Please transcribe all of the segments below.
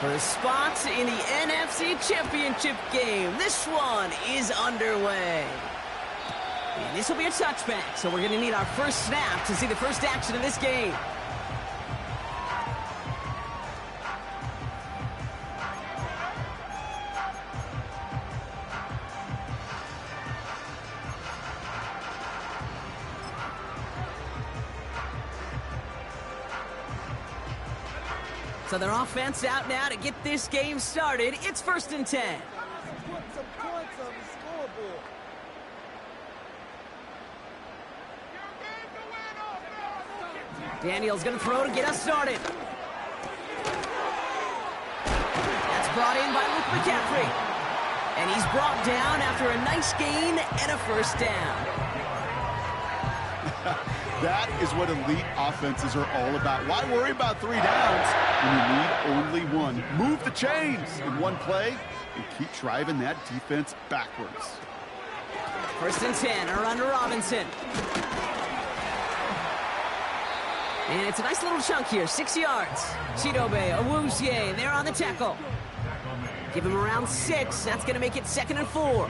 for a spot in the NFC Championship game. This one is underway. And this will be a touchback, so we're going to need our first snap to see the first action of this game. So their offense out now to get this game started. It's 1st and 10. Put some points on the scoreboard. Daniel's going to throw to get us started. That's brought in by Luke McCaffrey. And he's brought down after a nice gain and a first down. That is what elite offenses are all about. Why worry about 3 downs when you need only one? Move the chains in one play and keep driving that defense backwards. 1st and 10, or under Robinson. And it's a nice little chunk here, 6 yards. Chidobe, Awuzie, they're on the tackle. Give him around 6. That's going to make it 2nd and 4.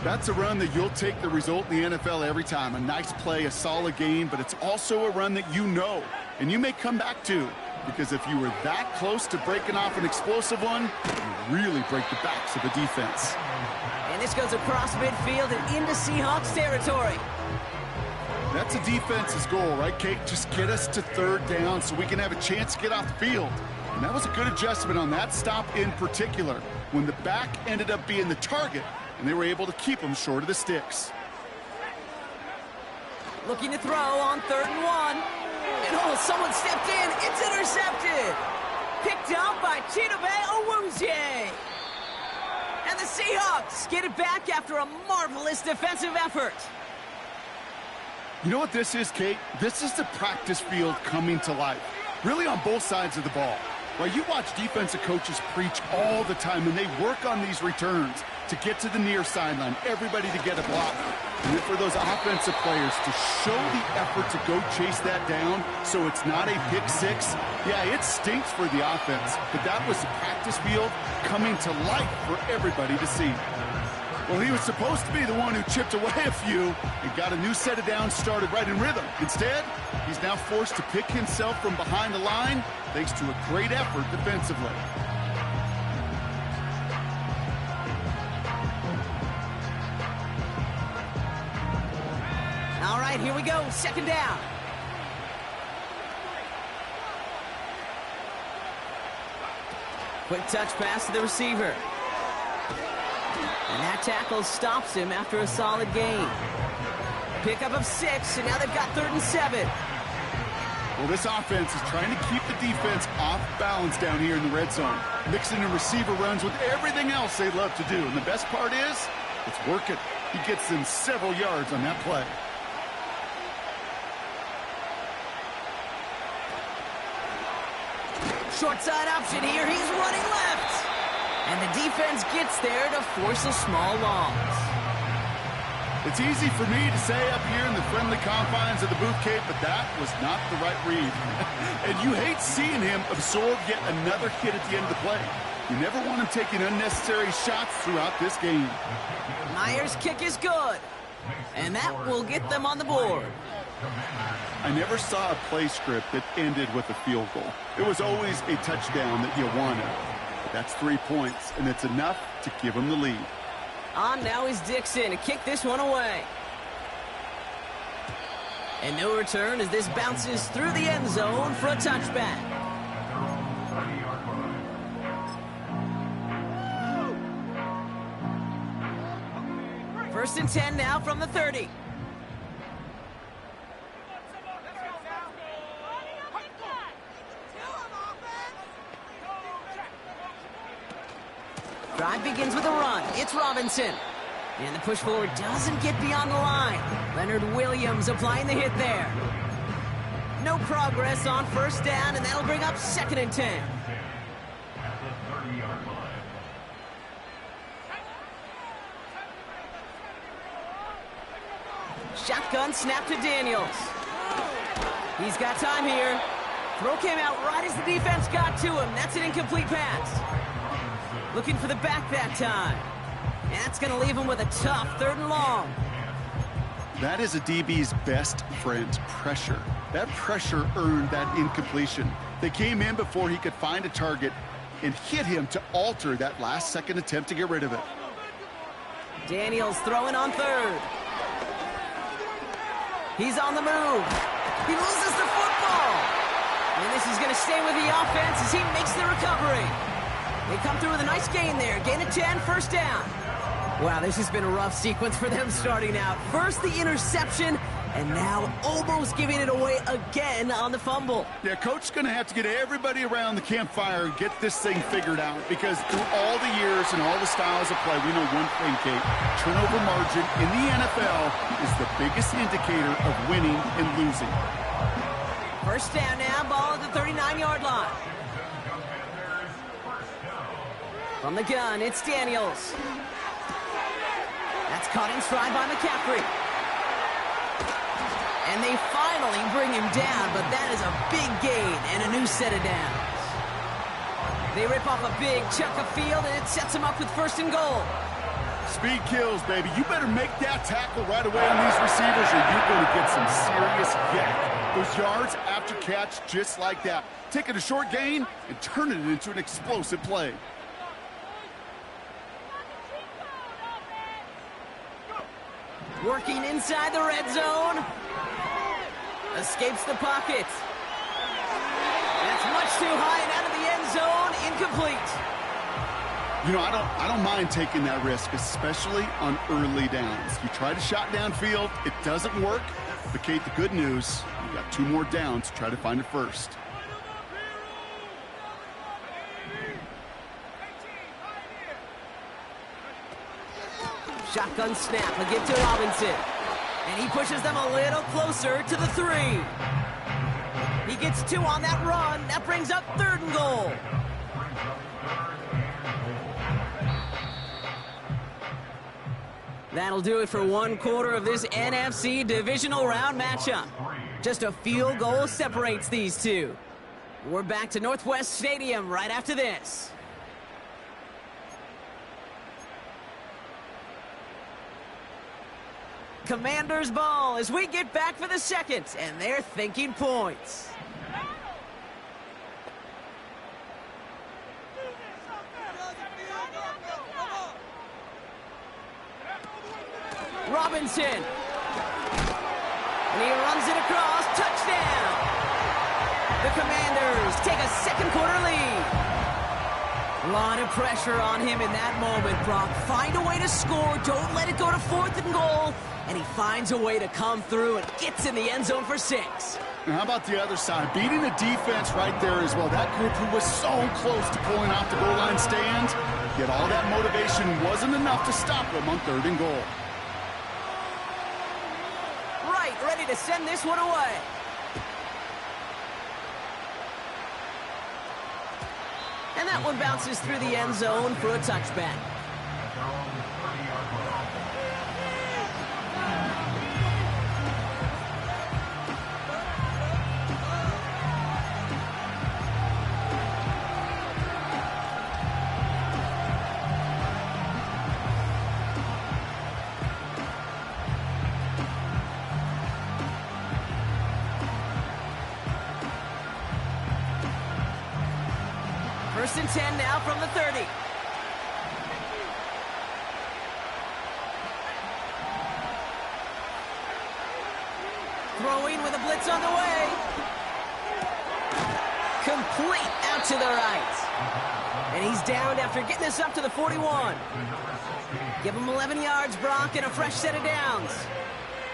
That's a run that you'll take the result in the NFL every time. A nice play, a solid game, but it's also a run that you know, and you may come back to, because if you were that close to breaking off an explosive one, you really break the backs of the defense. And this goes across midfield and into Seahawks territory. That's a defense's goal, right, Kate? Just get us to 3rd down so we can have a chance to get off the field. And that was a good adjustment on that stop in particular, when the back ended up being the target, and they were able to keep them short of the sticks. Looking to throw on 3rd and 1. And oh, someone stepped in. It's intercepted. Picked up by Chidobe Awuzie. And the Seahawks get it back after a marvelous defensive effort. You know what this is, Kate? This is the practice field coming to life, really on both sides of the ball. While you watch defensive coaches preach all the time, and they work on these returns to get to the near sideline, everybody to get a block. And then for those offensive players to show the effort to go chase that down so it's not a pick 6, yeah, it stinks for the offense, but that was the practice field coming to life for everybody to see. Well, he was supposed to be the one who chipped away a few and got a new set of downs started right in rhythm. Instead, he's now forced to pick himself from behind the line thanks to a great effort defensively. All right, here we go. 2nd down. Quick touch pass to the receiver. And that tackle stops him after a solid gain. Pickup of 6, and now they've got 3rd and 7. Well, this offense is trying to keep the defense off balance down here in the red zone, mixing in receiver runs with everything else they love to do. And the best part is, it's working. He gets them several yards on that play. Short side option here. He's running left. And the defense gets there to force a small loss. It's easy for me to say up here in the friendly confines of the booth, Kate, but that was not the right read. And you hate seeing him absorb yet another hit at the end of the play. You never want him taking unnecessary shots throughout this game. Myers' kick is good. And that will get them on the board. I never saw a play script that ended with a field goal. It was always a touchdown that you wanted. But that's 3 points, and it's enough to give them the lead. On now is Dixon to kick this one away. And no return as this bounces through the end zone for a touchback. First and 10 now from the 30. Drive begins with a run. It's Robinson. And the push forward doesn't get beyond the line. Leonard Williams applying the hit there. No progress on 1st down, and that'll bring up 2nd and 10. Shotgun snap to Daniels. He's got time here. Throw came out right as the defense got to him. That's an incomplete pass. Looking for the back that time. And that's going to leave him with a tough 3rd and long. That is a DB's best friend, pressure. That pressure earned that incompletion. They came in before he could find a target and hit him to alter that last-second attempt to get rid of it. Daniels throwing on 3rd. He's on the move. He loses the football. And this is going to stay with the offense as he makes the recovery. They come through with a nice gain there. Gain of 10, 1st down. Wow, this has been a rough sequence for them starting out. First the interception, and now almost giving it away again on the fumble. Yeah, Coach is going to have to get everybody around the campfire and get this thing figured out, because through all the years and all the styles of play, we know one thing, Kate. Turnover margin in the NFL is the biggest indicator of winning and losing. 1st down now, ball at the 39-yard line. From the gun, it's Daniels. That's caught in stride by McCaffrey. And they finally bring him down, but that is a big gain and a new set of downs. They rip off a big chunk of field, and it sets them up with 1st and goal. Speed kills, baby. You better make that tackle right away on these receivers, or you're going to get some serious yak. Those yards after catch just like that. Taking a short gain and turning it into an explosive play. Working inside the red zone. Escapes the pocket. That's much too high and out of the end zone. Incomplete. You know, I don't mind taking that risk, especially on early downs. You try to shot downfield, it doesn't work. But, Kate, the good news, you got 2 more downs to try to find it first. Shotgun snap, a give to Robinson. And he pushes them a little closer to the 3. He gets 2 on that run. That brings up 3rd and goal. That'll do it for 1/4 of this NFC divisional round matchup. Just a field goal separates these two. We're back to Northwest Stadium right after this. Commanders ball as we get back for the 2nd, and they're thinking points. Robinson. And he runs it across. Touchdown. The Commanders take a 2nd-quarter lead. A lot of pressure on him in that moment, Brock. Find a way to score. Don't let it go to 4th and goal. And he finds a way to come through and gets in the end zone for 6. And how about the other side? Beating the defense right there as well. That group who was so close to pulling off the goal line stand, yet all that motivation wasn't enough to stop them on 3rd and goal. Right, ready to send this one away. And that one bounces through the end zone for a touchback. First and 10 now from the 30. Throwing with a blitz on the way. Complete out to the right. And he's downed after getting this up to the 41. Give him 11 yards, Brock, and a fresh set of downs.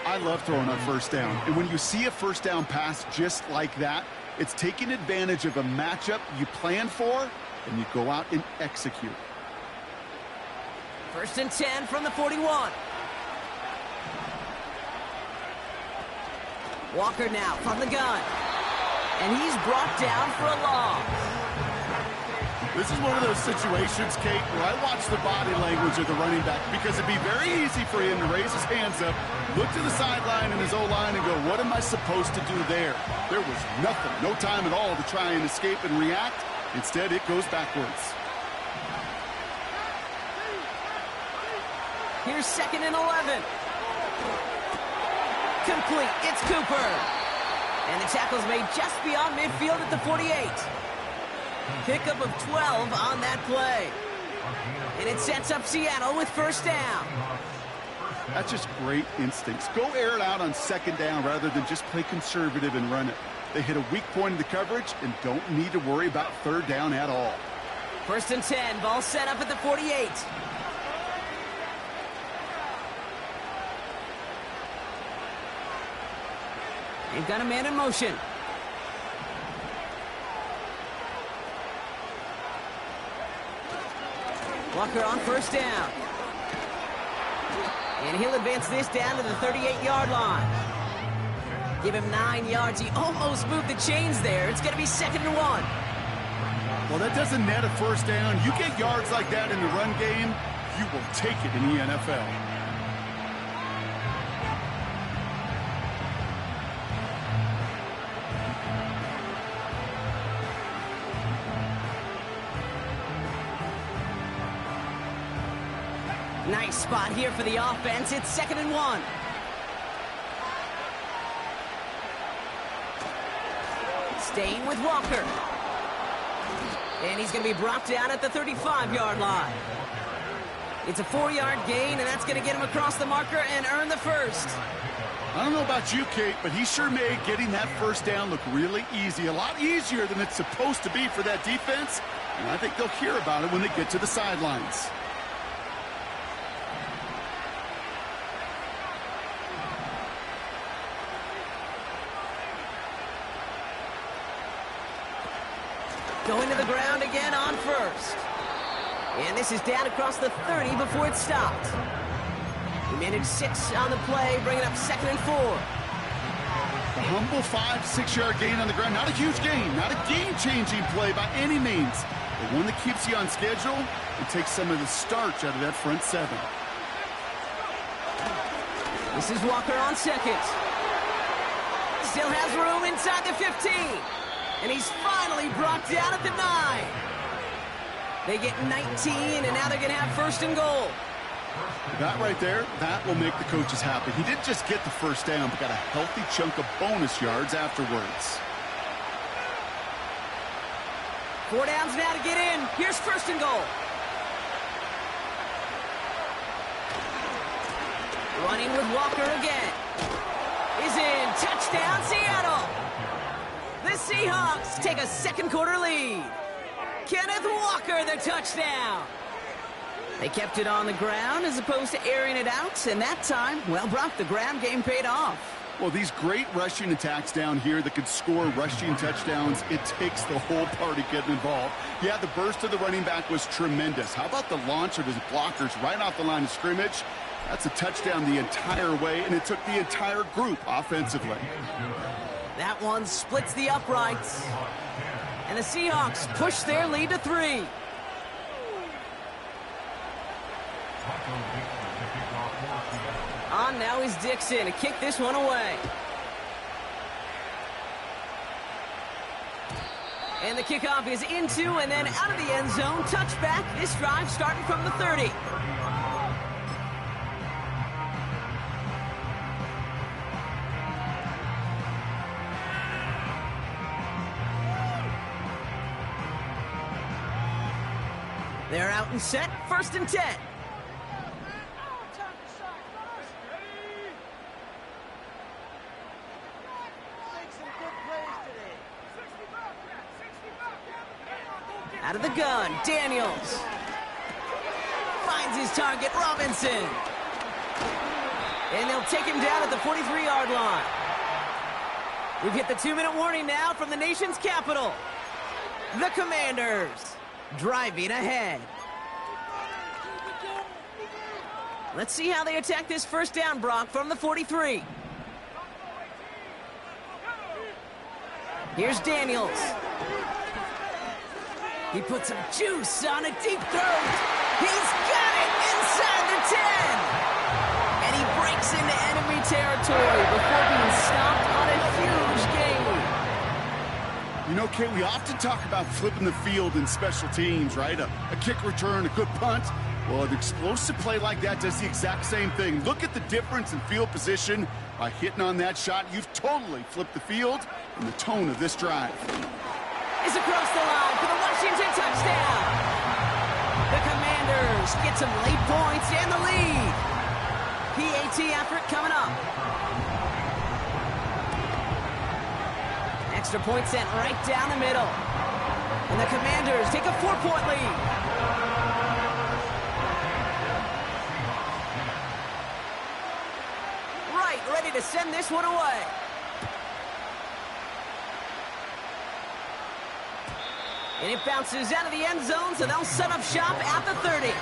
I love throwing on 1st down. And when you see a 1st down pass just like that, it's taking advantage of a matchup you plan for, and you go out and execute. First and 10 from the 41. Walker now from the gun. And he's brought down for a loss. This is one of those situations, Kate, where I watch the body language of the running back because it'd be very easy for him to raise his hands up, look to the sideline and his O-line and go, what am I supposed to do there? There was nothing, no time at all to try and escape and react. Instead, it goes backwards. Here's 2nd and 11. Complete. It's Cooper. And the tackle's made just beyond midfield at the 48. Pickup of 12 on that play. And it sets up Seattle with 1st down. That's just great instincts. Go air it out on 2nd down rather than just play conservative and run it. They hit a weak point in the coverage and don't need to worry about 3rd down at all. 1st and 10. Ball set up at the 48. They've got a man in motion. Walker on 1st down. And he'll advance this down to the 38-yard line. Give him 9 yards. He almost moved the chains there. It's going to be 2nd and 1. Well, that doesn't net a 1st down. You get yards like that in the run game, you will take it in the NFL. Nice spot here for the offense. It's 2nd and 1. Staying with Walker. And he's going to be brought down at the 35-yard line. It's a 4-yard gain, and that's going to get him across the marker and earn the 1st. I don't know about you, Kate, but he sure made getting that 1st down look really easy. A lot easier than it's supposed to be for that defense. And I think they'll hear about it when they get to the sidelines. Going to the ground again on 1st. And this is down across the 30 before it stopped. He managed 6 on the play, bringing up 2nd and 4. A humble 5-6-yard gain on the ground. Not a huge gain, not a game-changing play by any means, but one that keeps you on schedule and takes some of the starch out of that front 7. This is Walker on 2nd. Still has room inside the 15. And he's finally brought down at the 9. They get 19, and now they're going to have 1st and goal. That right there, that will make the coaches happy. He didn't just get the 1st down, but got a healthy chunk of bonus yards afterwards. 4 downs now to get in. Here's 1st and goal. Running with Walker again. Is in. Touchdown, Seattle. The Seahawks take a 2nd quarter lead. Kenneth Walker, the touchdown. They kept it on the ground as opposed to airing it out, and that time, well, Brock, the ground game paid off. Well, these great rushing attacks down here that could score rushing touchdowns, it takes the whole party getting involved. Yeah, the burst of the running back was tremendous. How about the launch of his blockers right off the line of scrimmage? That's a touchdown the entire way, and it took the entire group offensively. That one splits the uprights. And the Seahawks push their lead to 3. On now is Dixon to kick this one away. And the kickoff is into and then out of the end zone. Touchback. This drive starting from the 30. They're out and set. 1st and 10. Out of the gun, Daniels. Finds his target, Robinson. And they'll take him down at the 43-yard line. We've hit the 2-minute warning now from the nation's capital. The Commanders driving ahead. Let's see how they attack this 1st down, Brock, from the 43. Here's Daniels. He puts some juice on a deep throat. He's got it inside the 10. And he breaks into enemy territory before being stopped on a huge gain. You know, Kate, we often talk about flipping the field in special teams, right? A kick return, a good punt. Well, an explosive play like that does the exact same thing. Look at the difference in field position. By hitting on that shot, you've totally flipped the field and the tone of this drive. Is across the line for the Washington touchdown. The Commanders get some late points and the lead. PAT effort coming up. Extra point sent right down the middle. And the Commanders take a 4-point lead. Right, ready to send this one away. And it bounces out of the end zone, so they'll set up shop at the 30.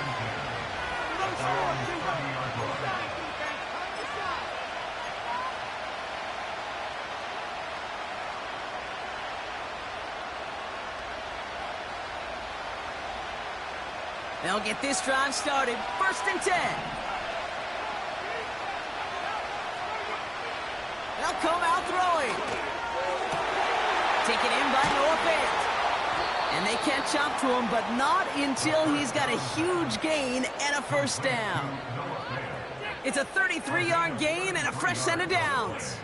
They'll get this drive started. 1st and 10. They'll come out throwing. Taken in by Noah Fant. And they catch up to him, but not until he's got a huge gain and a 1st down. It's a 33-yard gain and a fresh set of downs.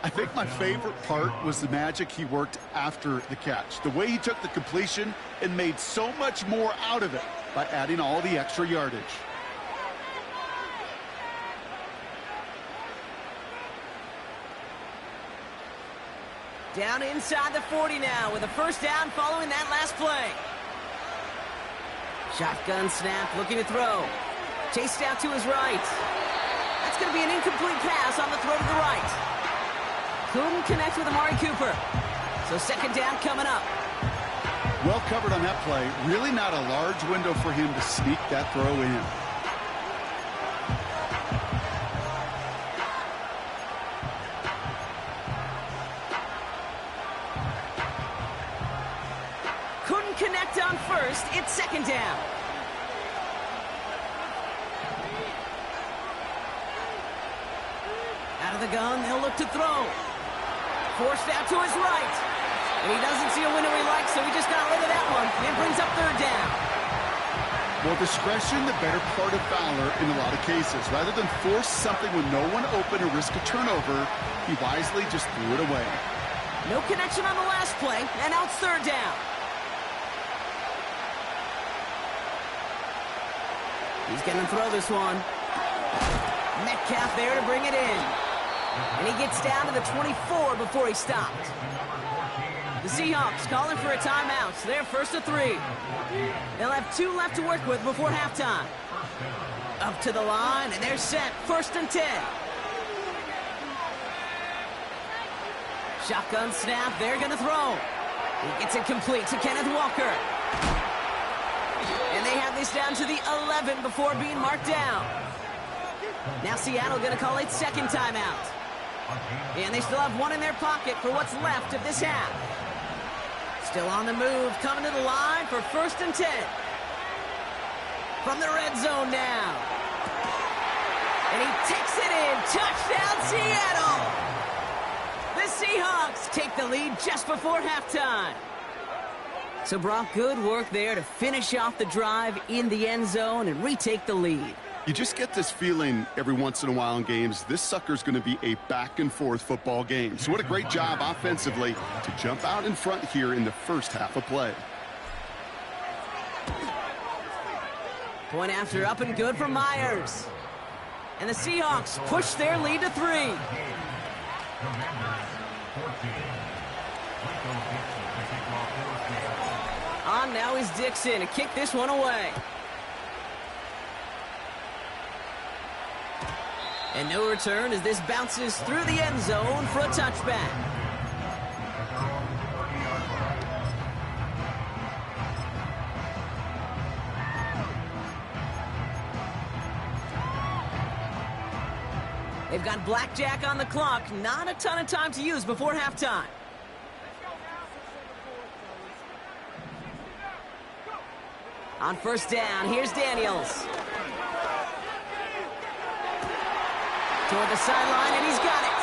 I think my favorite part was the magic he worked after the catch. The way he took the completion and made so much more out of it by adding all the extra yardage. Down inside the 40 now with a 1st down following that last play. Shotgun snap, looking to throw. Chased out to his right. That's going to be an incomplete pass on the throw to the right. Couldn't connect with Amari Cooper. So 2nd down coming up. Well covered on that play. Really not a large window for him to sneak that throw in. Couldn't connect on 1st. It's 2nd down. Out of the gun, they'll look to throw. Forced out to his right. And he doesn't see a window he likes, so he just got rid of that one. And brings up 3rd down. Well, discretion, the better part of valor in a lot of cases. Rather than force something with no one open or risk a turnover, he wisely just threw it away. No connection on the last play, and now it's 3rd down. He's going to throw this one. Metcalf there to bring it in. And he gets down to the 24 before he stopped. The Seahawks calling for a timeout, so they're 1st and 3. They'll have 2 left to work with before halftime. Up to the line, and they're set. 1st and 10. Shotgun snap, they're going to throw. He gets it complete to Kenneth Walker. And they have this down to the 11 before being marked down. Now Seattle going to call its 2nd timeout. And they still have 1 in their pocket for what's left of this half. Still on the move, coming to the line for 1st and 10. From the red zone now. And he takes it in. Touchdown, Seattle! The Seahawks take the lead just before halftime. So, Brock, good work there to finish off the drive in the end zone and retake the lead. You just get this feeling every once in a while in games, this sucker's going to be a back-and-forth football game. So what a great job offensively to jump out in front here in the 1st half of play. Point after up and good for Myers. And the Seahawks push their lead to 3. On now is Dixon to kick this one away. And no return as this bounces through the end zone for a touchback. They've got blackjack on the clock. Not a ton of time to use before halftime. On first down, here's Daniels. Toward the sideline, and he's got it.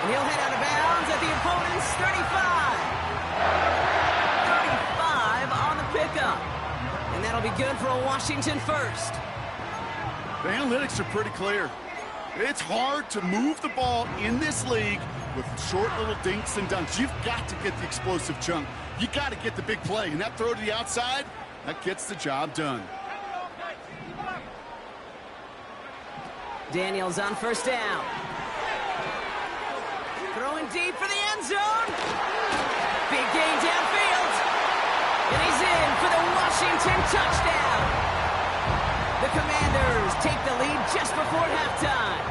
And he'll head out of bounds at the opponent's 35. 35 on the pickup. And that'll be good for a Washington first. The analytics are pretty clear. It's hard to move the ball in this league with short little dinks and dunks. You've got to get the explosive chunk. You got to get the big play. And that throw to the outside, that gets the job done. Daniels on first down. Throwing deep for the end zone. Big gain downfield. And he's in for the Washington touchdown. The Commanders take the lead just before halftime.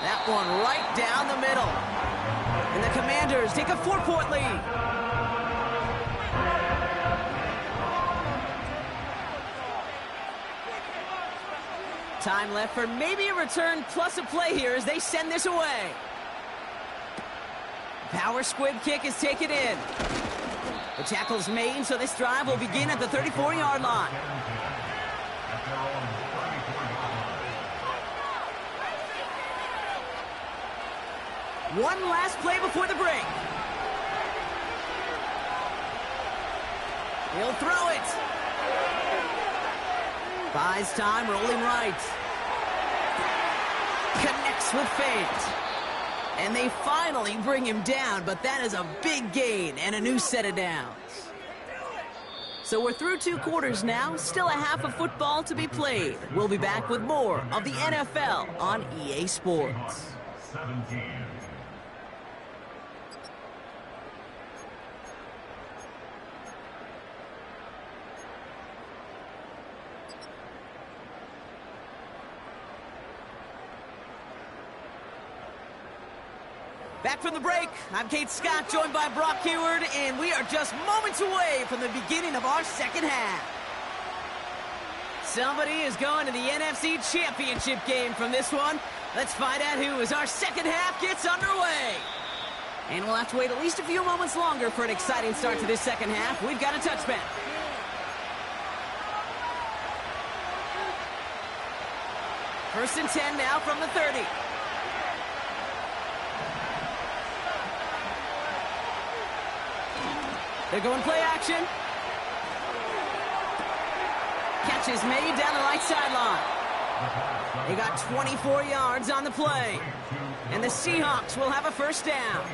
That one right down the middle. And the Commanders take a 4-point lead. Time left for maybe a return plus a play here as they send this away. Power squib kick is taken in. The tackle's made, so this drive will begin at the 34-yard line. One last play before the break. He'll throw it. Buys time, rolling right. Connects with Fant. And they finally bring him down, but that is a big gain and a new set of downs. So we're through 2 quarters now, still a half of football to be played. We'll be back with more of the NFL on EA Sports. 17. Back from the break, I'm Kate Scott, joined by Brock Heward, and we are just moments away from the beginning of our second half. Somebody is going to the NFC Championship game from this one. Let's find out who as our second half gets underway. And we'll have to wait at least a few moments longer for an exciting start to this second half. We've got a touchback. First and 10 now from the 30. They're going play action. Catch is made down the right sideline. They got 24 yards on the play. And the Seahawks will have a first down.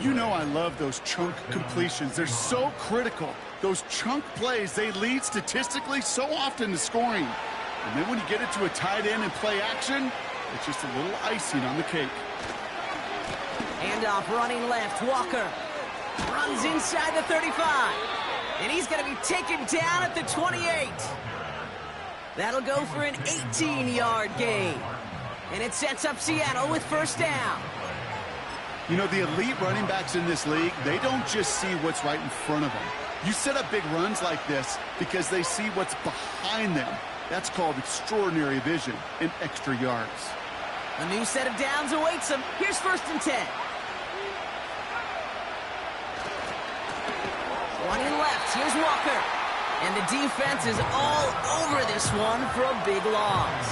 You know I love those chunk completions. They're so critical. Those chunk plays, they lead statistically so often to scoring. And then when you get it to a tight end and play action, it's just a little icing on the cake. Handoff running left, Walker. Runs inside the 35. And he's going to be taken down at the 28. That'll go for an 18-yard gain. And it sets up Seattle with first down. You know, the elite running backs in this league, they don't just see what's right in front of them. You set up big runs like this because they see what's behind them. That's called extraordinary vision and extra yards. A new set of downs awaits them. Here's first and 10. Running left, here's Walker. And the defense is all over this one for a big loss.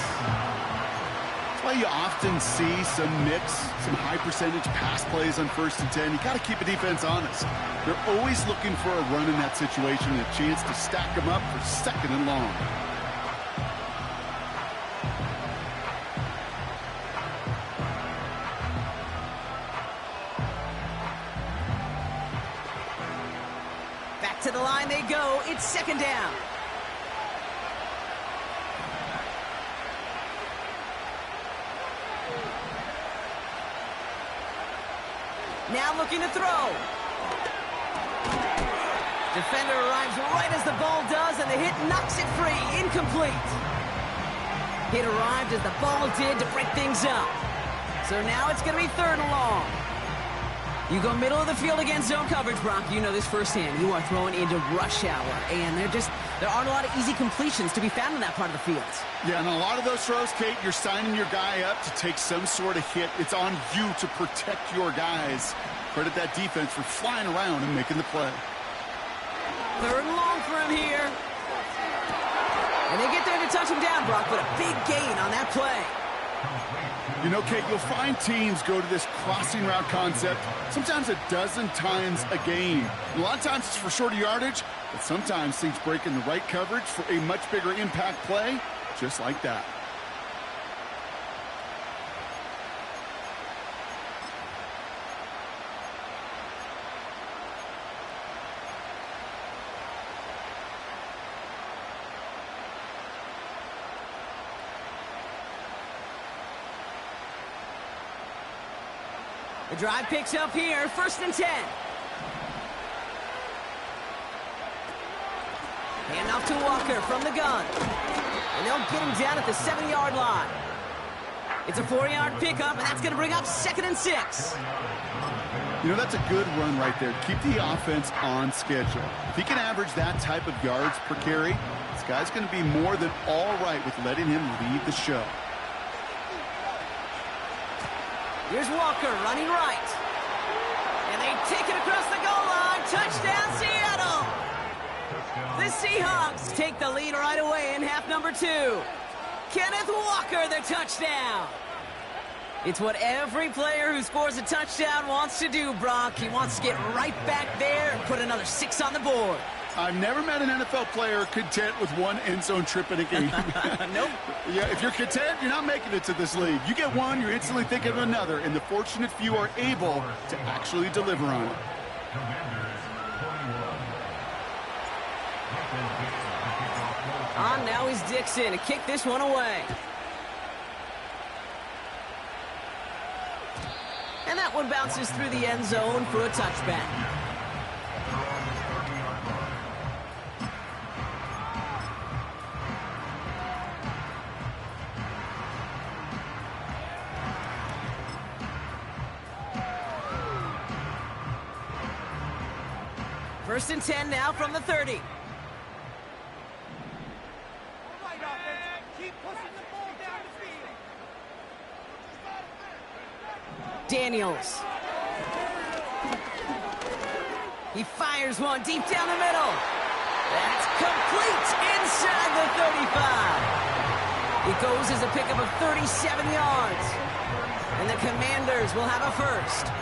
That's why you often see some mix, some high percentage pass plays on first and 10. You got to keep a defense honest. They're always looking for a run in that situation and a chance to stack them up for second and long. To the line they go. It's second down. Now looking to throw. Defender arrives right as the ball does, and the hit knocks it free. Incomplete. Hit arrived as the ball did to break things up. So now it's going to be third and long. You go middle of the field against zone coverage, Brock. You know this firsthand. You are throwing into rush hour, and there aren't a lot of easy completions to be found in that part of the field. Yeah, and a lot of those throws, Kate, you're signing your guy up to take some sort of hit. It's on you to protect your guys credit that defense for flying around and making the play. 3rd and long for him here. And they get there to touch him down, Brock, but a big gain on that play. You know, Kate, you'll find teams go to this crossing route concept sometimes a dozen times a game. And a lot of times it's for shorter yardage, but sometimes things break in the right coverage for a much bigger impact play, just like that. The drive picks up here, 1st and 10. Hand off to Walker from the gun. And they'll get him down at the 7-yard line. It's a 4-yard pickup, and that's going to bring up 2nd and 6. You know, that's a good run right there. Keep the offense on schedule. If he can average that type of yards per carry, this guy's going to be more than all right with letting him lead the show. Here's Walker running right. And they take it across the goal line. Touchdown, Seattle! The Seahawks take the lead right away in half number 2. Kenneth Walker, the touchdown. It's what every player who scores a touchdown wants to do, Brock. He wants to get right back there and put another 6 on the board. I've never met an NFL player content with one end zone trip in a game. Nope. Yeah, if you're content, you're not making it to this league. You get one, you're instantly thinking of another, and the fortunate few are able to actually deliver on it. On now is Dixon to kick this one away. And that one bounces through the end zone for a touchback. First and 10 now from the 30. Daniels. He fires one deep down the middle. That's complete inside the 35. It goes as a pickup of 37 yards. And the Commanders will have a first.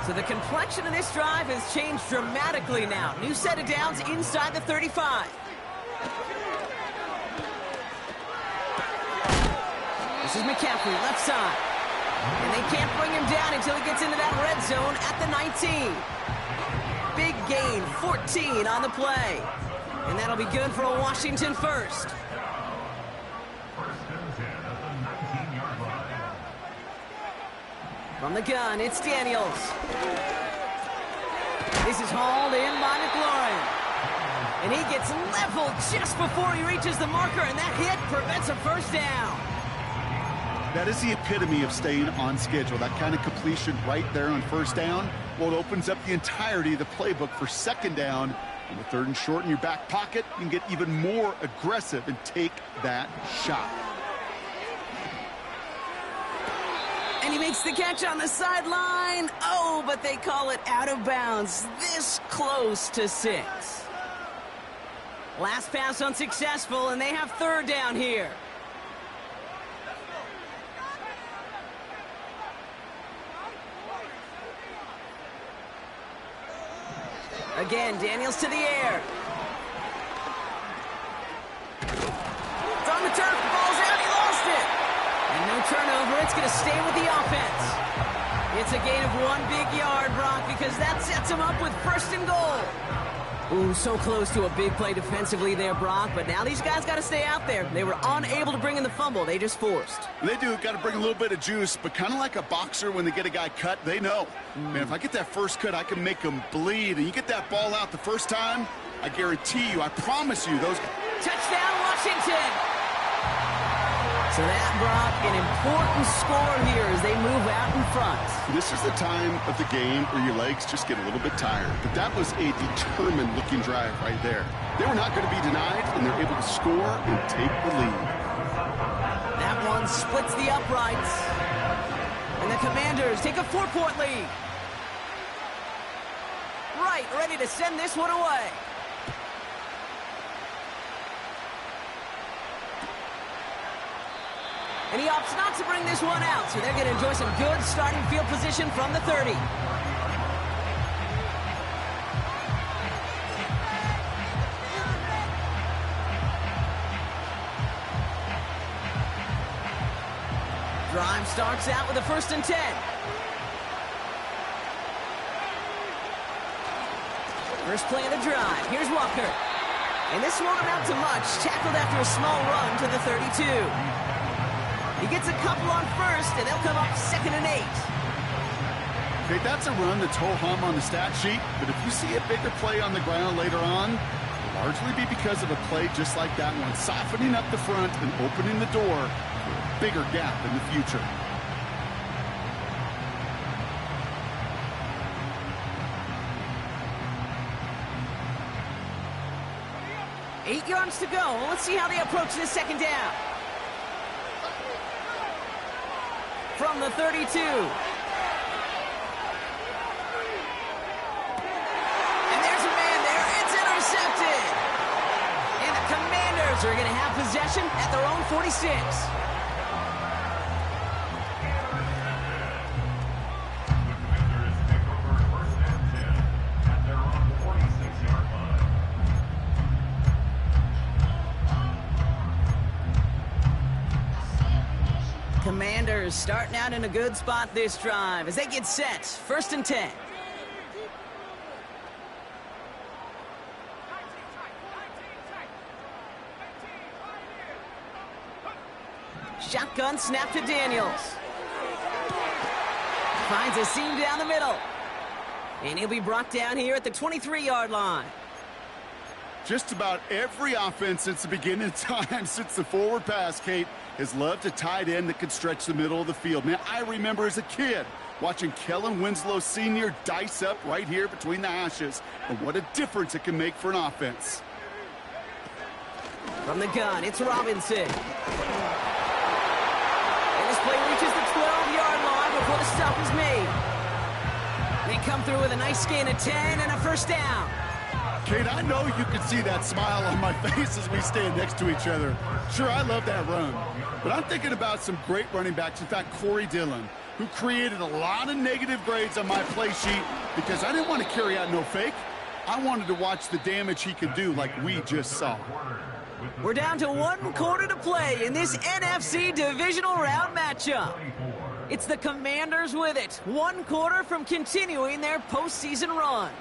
So the complexion of this drive has changed dramatically now. New set of downs inside the 35. This is McCaffrey, left side. And they can't bring him down until he gets into that red zone at the 19. Big gain, 14 on the play. And that'll be good for a Washington first. From the gun, it's Daniels. This is hauled in by McLaurin. And he gets leveled just before he reaches the marker, and that hit prevents a first down. That is the epitome of staying on schedule. That kind of completion right there on first down. Well, it opens up the entirety of the playbook for second down. And with 3rd and short in your back pocket, you can get even more aggressive and take that shot. And he makes the catch on the sideline. Oh, but they call it out of bounds. This close to 6. Last pass unsuccessful, and they have 3rd down here. Again, Daniels to the air. It's on the turf, the ball's out, he lost it. And no turnover, it's going to stay with the offense. It's a gain of 1 big yard, Brock, because that sets him up with 1st and goal. Ooh, so close to a big play defensively there, Brock, but now these guys got to stay out there. They were unable to bring in the fumble. They just forced. They do. Got to bring a little bit of juice, but kind of like a boxer when they get a guy cut, they know. Man, if I get that first cut, I can make them bleed. And you get that ball out the first time, I guarantee you, I promise you, those... Touchdown, Washington! So that, Brock, an important score here as they move out in front. This is the time of the game where your legs just get a little bit tired. But that was a determined-looking drive right there. They were not going to be denied, and they're able to score and take the lead. That one splits the uprights. And the Commanders take a 4-point lead. Right, ready to send this one away. And he opts not to bring this one out, so they're going to enjoy some good starting field position from the 30. Drive starts out with a 1st and 10. First play of the drive. Here's Walker. And this won't amount to much. Tackled after a small run to the 32. He gets a couple on first, and they'll come up 2nd and 8. Okay, that's a run that's ho-hum on the stat sheet, but if you see a bigger play on the ground later on, it'll largely be because of a play just like that one, softening up the front and opening the door for a bigger gap in the future. Eight yards to go. Let's see how they approach this 2nd down. From the 32. And there's a man there. It's intercepted. And the Commanders are going to have possession at their own 46. Commanders starting out in a good spot this drive as they get set. 1st and 10. Shotgun snap to Daniels. Finds a seam down the middle. And he'll be brought down here at the 23-yard line. Just about every offense since the beginning of time, since the forward pass, Kate, has loved a tight end that can stretch the middle of the field. Man, I remember as a kid watching Kellen Winslow Sr. dice up right here between the hashes. And what a difference it can make for an offense. From the gun, it's Robinson. And this play reaches the 12-yard line before the stop is made. They come through with a nice gain of 10 and a 1st down. Kate, I know you can see that smile on my face as we stand next to each other. Sure, I love that run. But I'm thinking about some great running backs. In fact, Corey Dillon, who created a lot of negative grades on my play sheet because I didn't want to carry out no fake. I wanted to watch the damage he could do like we just saw. We're down to 1 quarter to play in this NFC divisional round matchup. It's the Commanders with it. 1 quarter from continuing their postseason run.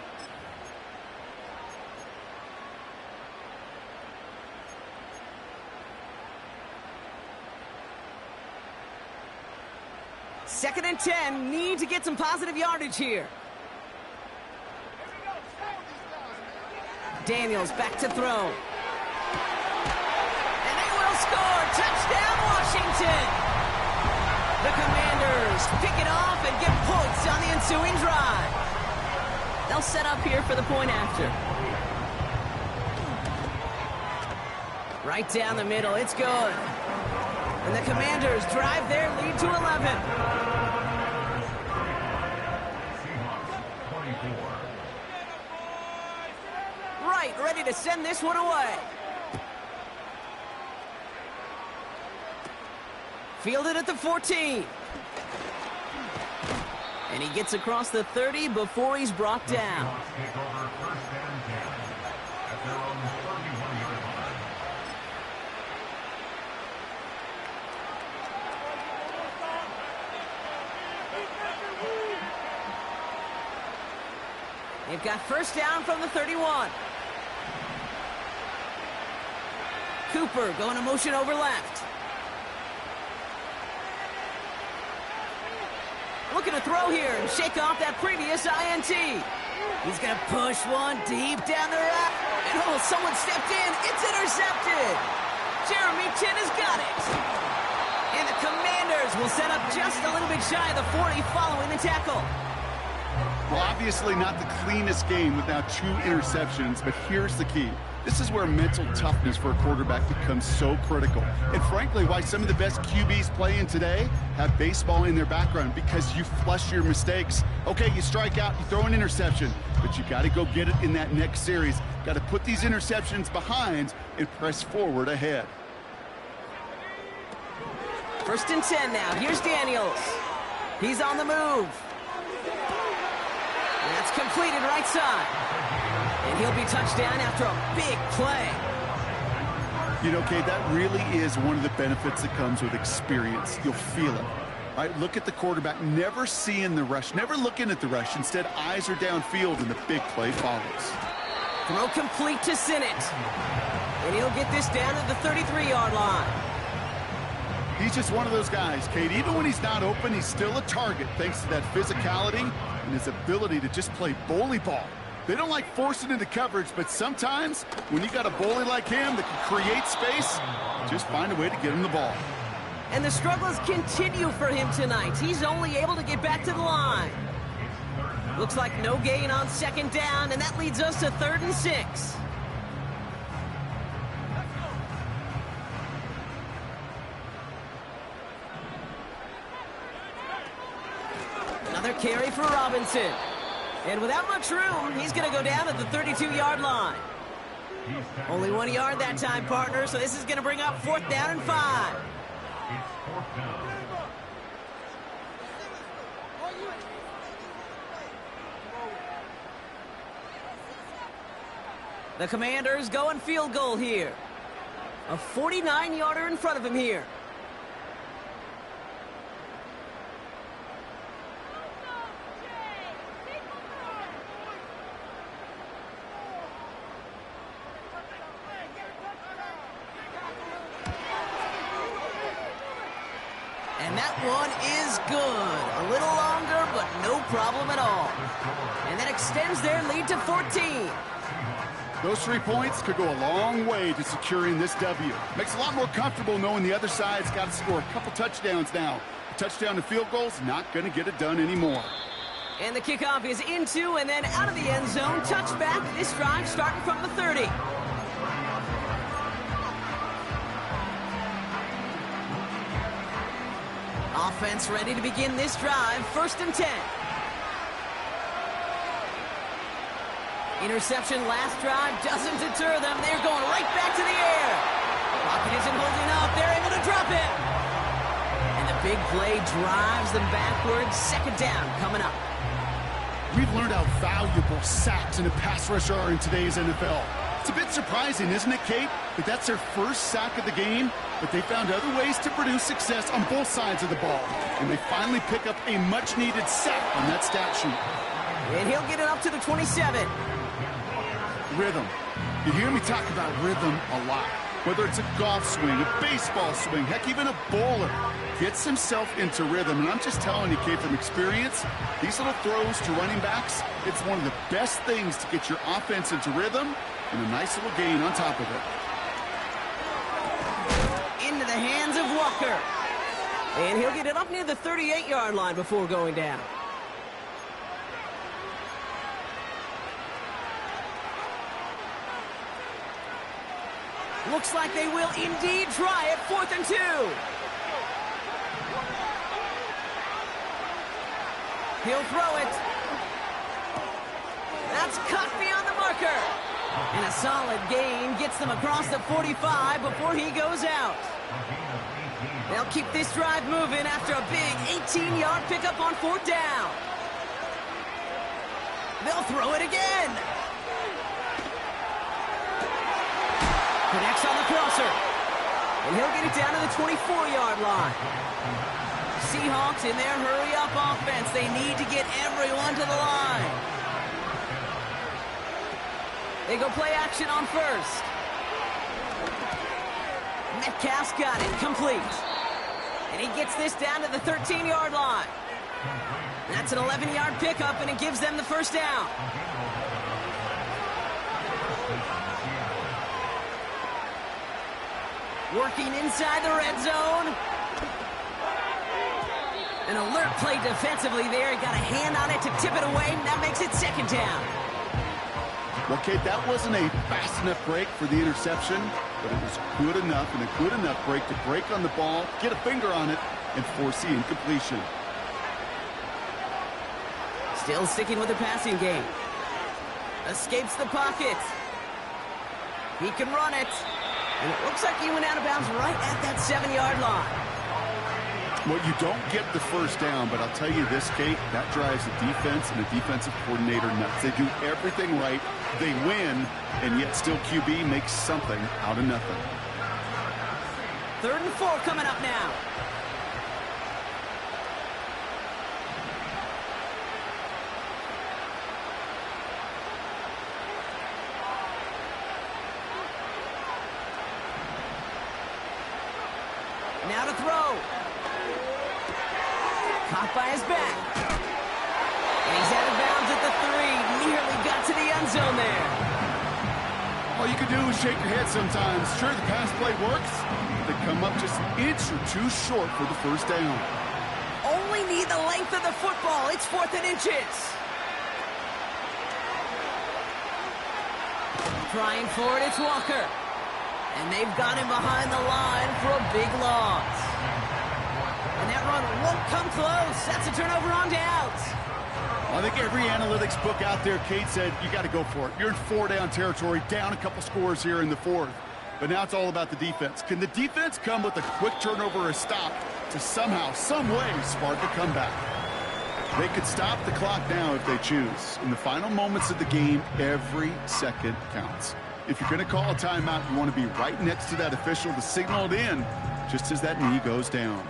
Second and 10, need to get some positive yardage here. Daniels back to throw. And they will score. Touchdown, Washington. The Commanders pick it off and get points on the ensuing drive. They'll set up here for the point after. Right down the middle, it's good. And the Commanders drive their lead to 11. Right, ready to send this one away. Fielded at the 14. And he gets across the 30 before he's brought down. They've got 1st down from the 31. Cooper going to motion over left. Looking to throw here and shake off that previous INT. He's going to push one deep down the route. And oh, someone stepped in. It's intercepted. Jeremy Chin has got it. And the Commanders will set up just a little bit shy of the 40 following the tackle. Well, obviously not the cleanest game without 2 interceptions, but here's the key. This is where mental toughness for a quarterback becomes so critical. And frankly, why some of the best QBs playing today have baseball in their background, because you flush your mistakes. Okay, you strike out, you throw an interception, but you got to go get it in that next series. Got to put these interceptions behind and press forward ahead. 1st and 10 now. Here's Daniels. He's on the move. That's completed right side. And he'll be touchdown after a big play. You know, Kate, that really is one of the benefits that comes with experience. You'll feel it. All right, look at the quarterback, never seeing the rush, never looking at the rush. Instead, eyes are downfield, and the big play follows. Throw complete to Sinnott. And he'll get this down at the 33-yard line. He's just one of those guys, Kate. Even when he's not open, he's still a target thanks to that physicality and his ability to just play bully ball. They don't like forcing into coverage, but sometimes when you got a bully like him that can create space, just find a way to get him the ball. And the struggles continue for him tonight. He's only able to get back to the line. Looks like no gain on 2nd down, and that leads us to 3rd and 6. Another carry for Robinson. And without much room, he's going to go down at the 32-yard line. Only 1 yard that time, partner, so this is going to bring up 4th down and 5. The Commanders going field goal here. A 49-yarder in front of him here. And that one is good. A little longer, but no problem at all. And that extends their lead to 14. Those 3 points could go a long way to securing this W. Makes it a lot more comfortable knowing the other side's got to score a couple touchdowns now. A touchdown to field goal's not going to get it done anymore. And the kickoff is into and then out of the end zone. Touchback. This drive starting from the 30. Offense ready to begin this drive. 1st and 10. Interception last drive doesn't deter them. They're going right back to the air. Pocket isn't holding up. They're able to drop it. And the big play drives them backwards. 2nd down coming up. We've learned how valuable sacks and a pass rush are in today's NFL. It's a bit surprising, isn't it, Kate, that that's their first sack of the game, but they found other ways to produce success on both sides of the ball. And they finally pick up a much-needed sack on that stat sheet. And he'll get it up to the 27. Rhythm. You hear me talk about rhythm a lot. Whether it's a golf swing, a baseball swing, heck, even a bowler gets himself into rhythm. And I'm just telling you, Kate, from experience, these little throws to running backs, it's one of the best things to get your offense into rhythm and a nice little gain on top of it. Into the hands of Walker. And he'll get it up near the 38-yard line before going down. Looks like they will indeed try it. 4th and 2. He'll throw it. That's cut beyond the marker. And a solid gain gets them across the 45 before he goes out. They'll keep this drive moving after a big 18-yard pickup on 4th down. They'll throw it again. Connects on the crosser. And he'll get it down to the 24-yard line. Seahawks in their hurry-up offense. They need to get everyone to the line. They go play action on 1st. Metcalf's got it. Complete. And he gets this down to the 13-yard line. That's an 11-yard pickup, and it gives them the 1st down. Working inside the red zone. An alert play defensively there. He got a hand on it to tip it away. That makes it 2nd down. Well, Kate, that wasn't a fast enough break for the interception, but it was good enough and a good enough break to break on the ball, get a finger on it, and force the incompletion. Still sticking with the passing game. Escapes the pocket. He can run it. And it looks like he went out of bounds right at that 7-yard line. Well, you don't get the first down, but I'll tell you this, Kate, that drives the defense and the defensive coordinator nuts. They do everything right, they win, and yet still QB makes something out of nothing. 3rd and 4 coming up now. Now to throw. Caught by his back. And he's out of bounds at the 3. Nearly got to the end zone there. All you can do is shake your head sometimes. Sure, the pass play works. They come up just an inch or two short for the first down. Only need the length of the football. It's 4th and inches. Trying for it, it's Walker. And they've got him behind the line for a big loss. And that run won't come close. That's a turnover on downs. I think every analytics book out there, Kate, said you got to go for it. You're in 4-down territory, down a couple scores here in the 4th. But now it's all about the defense. Can the defense come with a quick turnover or a stop to somehow, some way, spark a comeback? They could stop the clock now if they choose. In the final moments of the game, every second counts. If you're going to call a timeout, you want to be right next to that official to signal it in just as that knee goes down.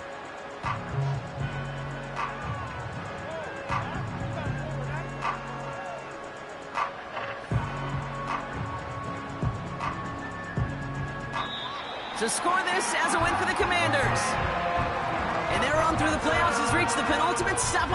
To score this as a win for the Commanders. And they're on through the playoffs, has reached the penultimate stop.